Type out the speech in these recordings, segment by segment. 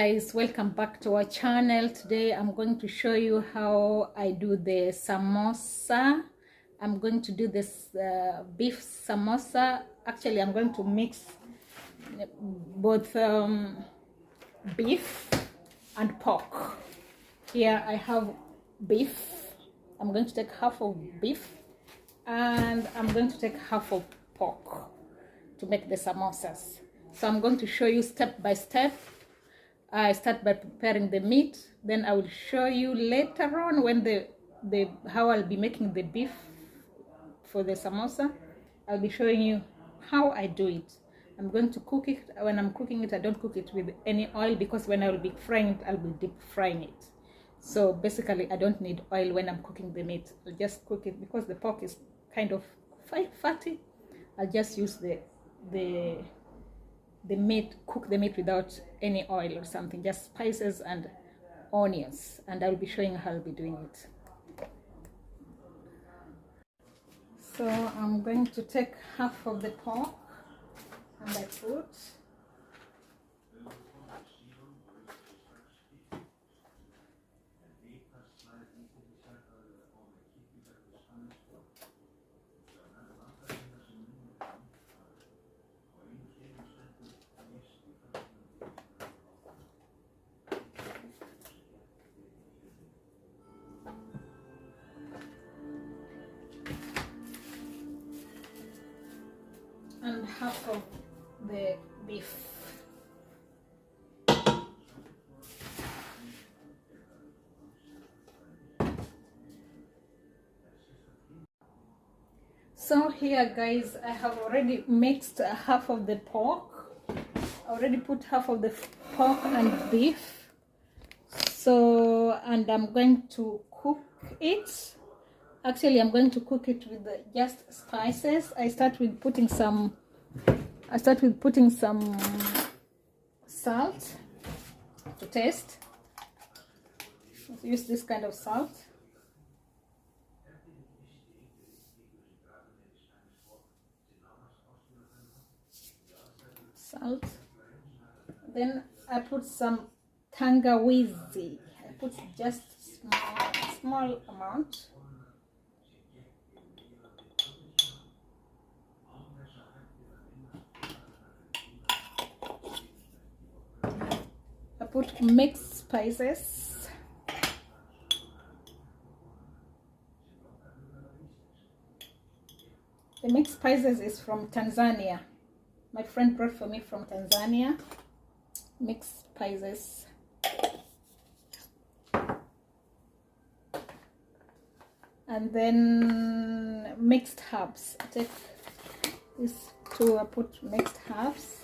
guys, welcome back to our channel. Today I'm going to show you how I do the samosa. I'm going to do this beef samosa. Actually, I'm going to mix both beef and pork. Here I have beef. I'm going to take half of beef and I'm going to take half of pork to make the samosas. So I'm going to show you step by step. I start by preparing the meat, then I will show you later on when how I'll be making the beef for the samosa. I'll be showing you how I do it. I'm going to cook it. When I'm cooking it, I don't cook it with any oil because when I will be frying it, I'll be deep frying it. So basically I don't need oil when I'm cooking the meat. I'll just cook it because the pork is kind of fatty. I'll just use the meat, cook the meat without any oil or something, just spices and onions, and I'll be showing how I'll be doing it. So I'm going to take half of the pork and I put and half of the beef. So here guys, I have already mixed half of the pork. I already put half of the pork and beef. So, and I'm going to cook it. Actually, I'm going to cook it with just spices. I start with putting some salt to taste. Let's use this kind of salt. Salt. Then I put some tangawizi. I put just small amount. I put mixed spices. The mixed spices is from Tanzania. My friend brought for me from Tanzania. Mixed spices. And then mixed herbs. I take these two, I put mixed herbs.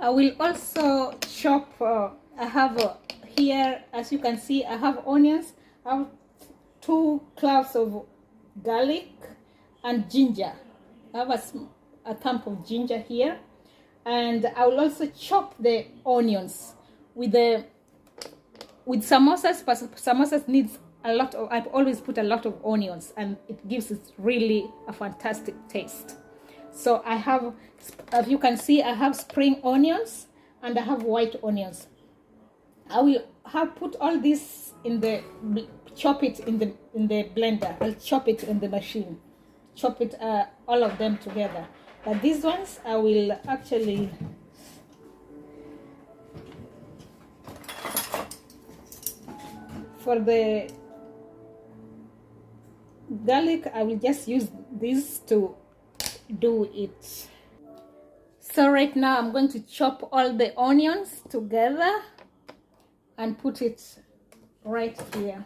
I will also chop, I have here, as you can see, I have onions. I have 2 cloves of garlic and ginger. I have a thumb of ginger here. And I will also chop the onions with samosas. Samosas needs a lot of, I've always put a lot of onions and it gives it really a fantastic taste. So I have, as you can see, I have spring onions and I have white onions. I will put all this in the, chop it in the blender. I'll chop it in the machine, chop it all of them together. But these ones I will actually for the garlic I will just use this to do it. So right now I'm going to chop all the onions together and put it right here.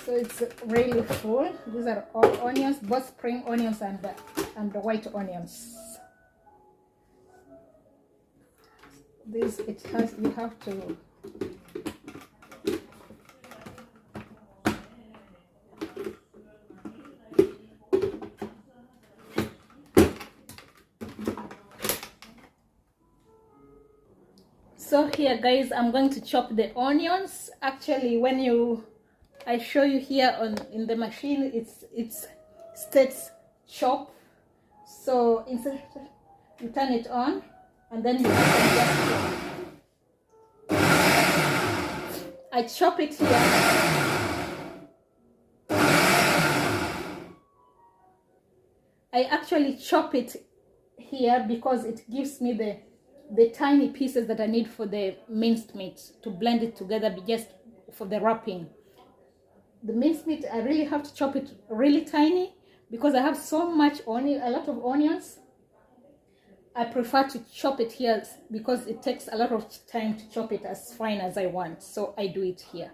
So it's really full. These are all onions, both spring onions and the white onions. This it has, you have to So here guys, I'm going to chop the onions. Actually, when I show you here in the machine, it's states chop. So instead you turn it on and then you just I chop it here. I actually chop it here because it gives me the tiny pieces that I need for the minced meat to blend it together, just for the wrapping. The minced meat, I really have to chop it really tiny because I have so much onion, a lot of onions. I prefer to chop it here because it takes a lot of time to chop it as fine as I want, so I do it here.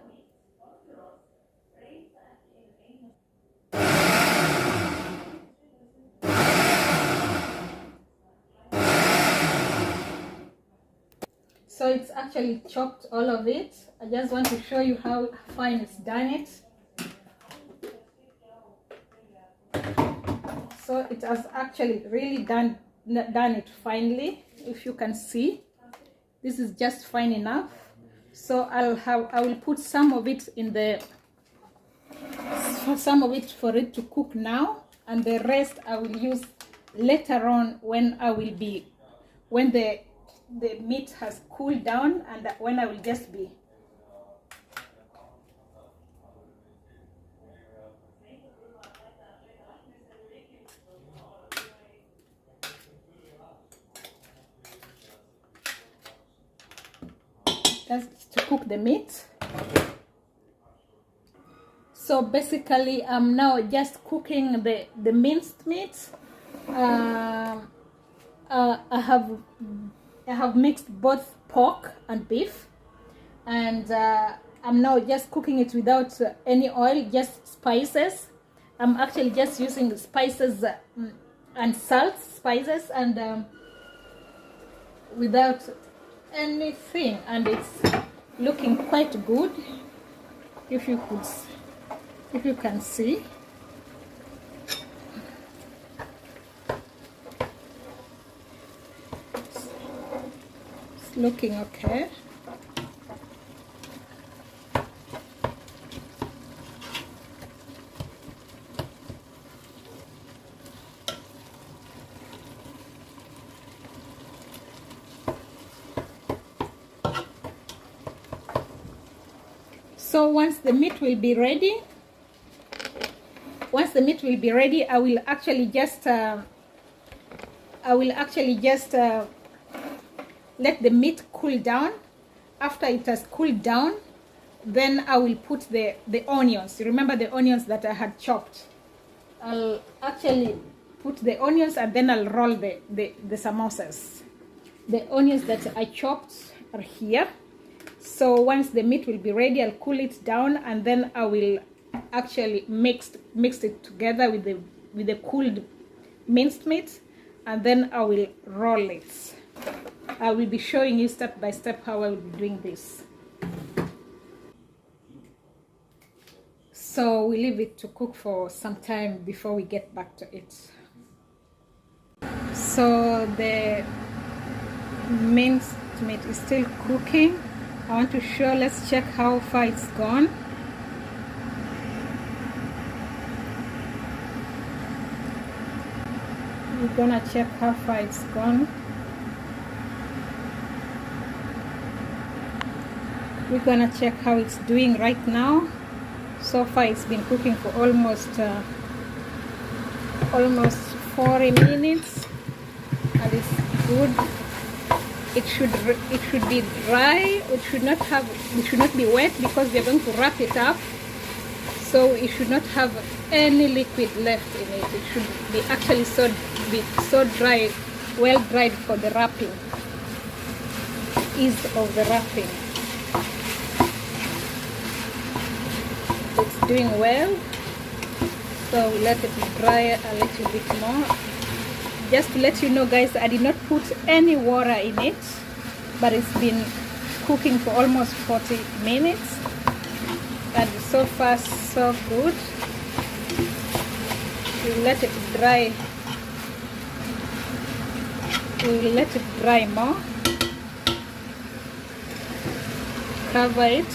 So it's actually chopped all of it. I just want to show you how fine it's done it. So it has actually really done it finely. If you can see, this is just fine enough. So I will put some of it in for it to cook now, and the rest I will use later on when the meat has cooled down, and when I will just be just to cook the meat. So basically I'm now just cooking the minced meat. I have mixed both pork and beef, and I'm now just cooking it without any oil, just spices. I'm actually just using spices and salt, spices, and without anything, and it's looking quite good. If you can see. Looking okay. So once the meat will be ready, I will actually just let the meat cool down. After it has cooled down, then I will put the onions. You remember the onions that I had chopped? I'll actually put the onions, and then I'll roll the samosas. The onions that I chopped are here. So once the meat will be ready, I'll cool it down, and then I will actually mix it together with the cooled minced meat, and then I will roll it. I will be showing you step by step how I will be doing this. So we leave it to cook for some time before we get back to it. So the minced meat is still cooking. I want to show, let's check how far it's gone. We're gonna check how far it's gone. We're gonna check how it's doing right now. So far it's been cooking for almost 40 minutes, and it's good. It should be dry. It should not be wet, because we're going to wrap it up. So it should not have any liquid left in it. It should be actually so dry, well dried for the wrapping, ease of the wrapping. It's doing well. So we let it dry a little bit more. Just to let you know, guys, I did not put any water in it, but it's been cooking for almost 40 minutes, and so far so good. We'll let it dry. We'll let it dry more. Cover it.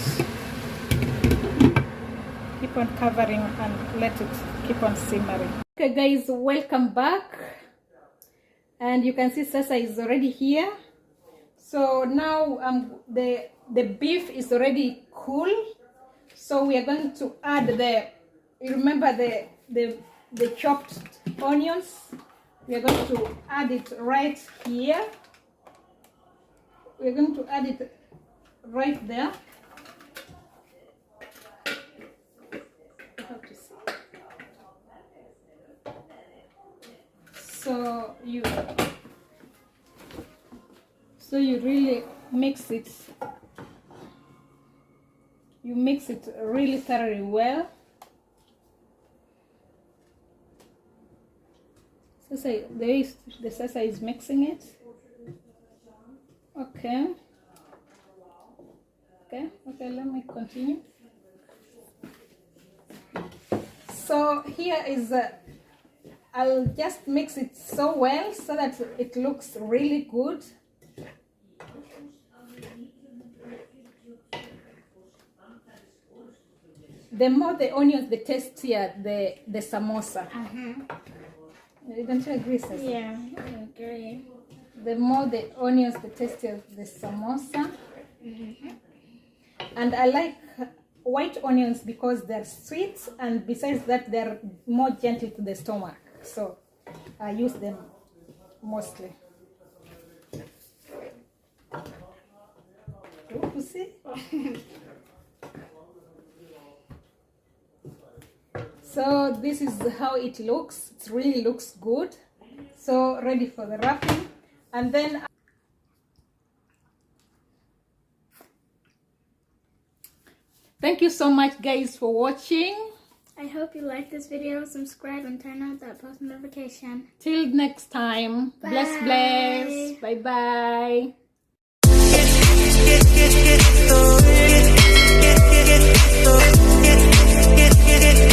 Keep on covering and let it keep on simmering. Okay guys, welcome back. And you can see Sasa is already here. So now the beef is already cool. So we are going to add you remember the chopped onions. We are going to add it right here. We're going to add it right there. So you really mix it. You mix it really thoroughly well. The Sasa is mixing it. Okay, let me continue. So here is I'll just mix it so well so that it looks really good. The more the onions, the tastier the samosa. Don't you agree, Sasa? Yeah, I agree. The more the onions, the tastier the samosa. And I like white onions because they're sweet, and besides that, they're more gentle to the stomach. So I use them mostly. You see? So this is how it looks. It really looks good. So ready for the wrapping. And then thank you so much guys for watching. I hope you like this video. Subscribe and turn on that post notification. Till next time. Bye. Bless. Bye bye.